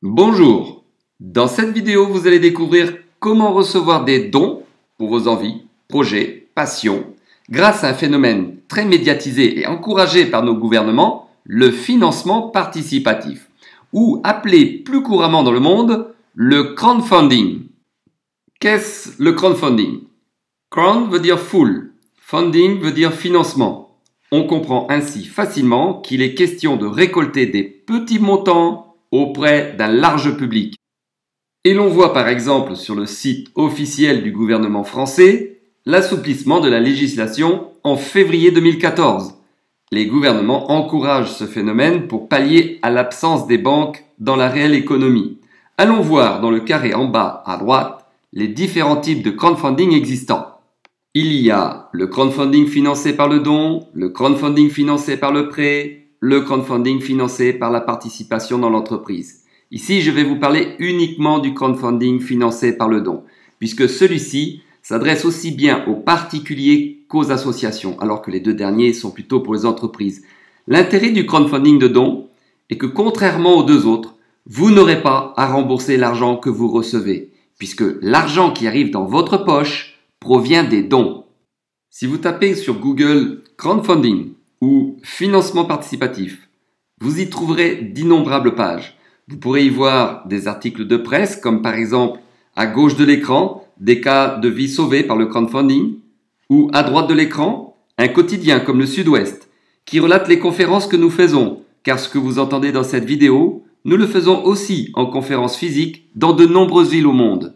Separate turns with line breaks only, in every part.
Bonjour, dans cette vidéo vous allez découvrir comment recevoir des dons pour vos envies, projets, passions, grâce à un phénomène très médiatisé et encouragé par nos gouvernements, le financement participatif, ou appelé plus couramment dans le monde le crowdfunding. Qu'est-ce le crowdfunding? Crowd veut dire foule, funding veut dire financement. On comprend ainsi facilement qu'il est question de récolter des petits montants auprès d'un large public. Et l'on voit par exemple sur le site officiel du gouvernement français l'assouplissement de la législation en février 2014. Les gouvernements encouragent ce phénomène pour pallier à l'absence des banques dans la réelle économie. Allons voir dans le carré en bas à droite les différents types de crowdfunding existants. Il y a le crowdfunding financé par le don, le crowdfunding financé par le prêt, le crowdfunding financé par la participation dans l'entreprise. Ici, je vais vous parler uniquement du crowdfunding financé par le don, puisque celui-ci s'adresse aussi bien aux particuliers qu'aux associations, alors que les deux derniers sont plutôt pour les entreprises. L'intérêt du crowdfunding de don est que contrairement aux deux autres, vous n'aurez pas à rembourser l'argent que vous recevez, puisque l'argent qui arrive dans votre poche provient des dons. Si vous tapez sur Google crowdfunding ou financement participatif, vous y trouverez d'innombrables pages. Vous pourrez y voir des articles de presse comme par exemple à gauche de l'écran des cas de vie sauvés par le crowdfunding ou à droite de l'écran un quotidien comme le Sud-Ouest qui relate les conférences que nous faisons, car ce que vous entendez dans cette vidéo, nous le faisons aussi en conférence physique dans de nombreuses villes au monde.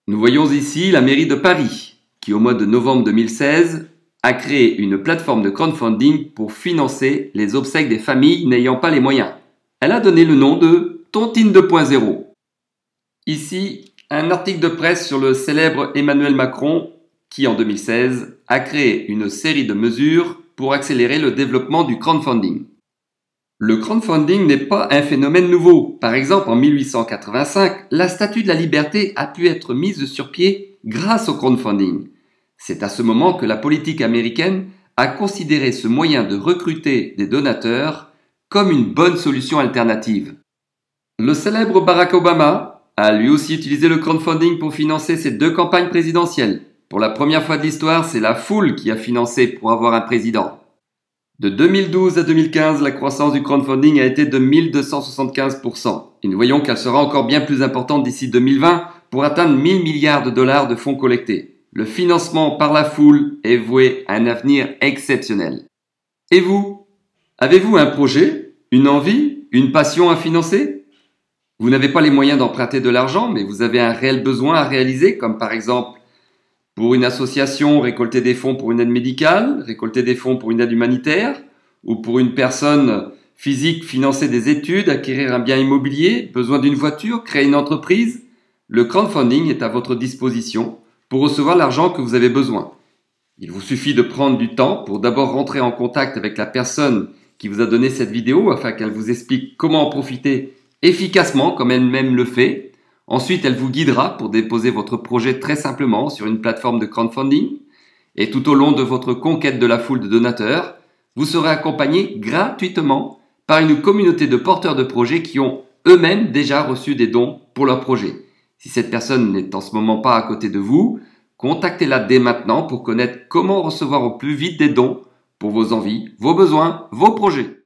Nous voyons ici la mairie de Paris qui au mois de novembre 2016 a créé une plateforme de crowdfunding pour financer les obsèques des familles n'ayant pas les moyens. Elle a donné le nom de Tontine 2.0. Ici, un article de presse sur le célèbre Emmanuel Macron qui en 2016 a créé une série de mesures pour accélérer le développement du crowdfunding. Le crowdfunding n'est pas un phénomène nouveau. Par exemple, en 1885, la Statue de la Liberté a pu être mise sur pied grâce au crowdfunding. C'est à ce moment que la politique américaine a considéré ce moyen de recruter des donateurs comme une bonne solution alternative. Le célèbre Barack Obama a lui aussi utilisé le crowdfunding pour financer ses deux campagnes présidentielles. Pour la première fois de l'histoire, c'est la foule qui a financé pour avoir un président. De 2012 à 2015, la croissance du crowdfunding a été de 1275%. Et nous voyons qu'elle sera encore bien plus importante d'ici 2020 pour atteindre 1000 milliards de dollars de fonds collectés. Le financement par la foule est voué à un avenir exceptionnel. Et vous? Avez-vous un projet, une envie, une passion à financer? Vous n'avez pas les moyens d'emprunter de l'argent, mais vous avez un réel besoin à réaliser, comme par exemple pour une association, récolter des fonds pour une aide médicale, récolter des fonds pour une aide humanitaire, ou pour une personne physique, financer des études, acquérir un bien immobilier, besoin d'une voiture, créer une entreprise. Le crowdfunding est à votre disposition pour recevoir l'argent que vous avez besoin. Il vous suffit de prendre du temps pour d'abord rentrer en contact avec la personne qui vous a donné cette vidéo afin qu'elle vous explique comment en profiter efficacement comme elle-même le fait. Ensuite, elle vous guidera pour déposer votre projet très simplement sur une plateforme de crowdfunding. Et tout au long de votre conquête de la foule de donateurs, vous serez accompagné gratuitement par une communauté de porteurs de projets qui ont eux-mêmes déjà reçu des dons pour leur projet. Si cette personne n'est en ce moment pas à côté de vous, contactez-la dès maintenant pour connaître comment recevoir au plus vite des dons pour vos envies, vos besoins, vos projets.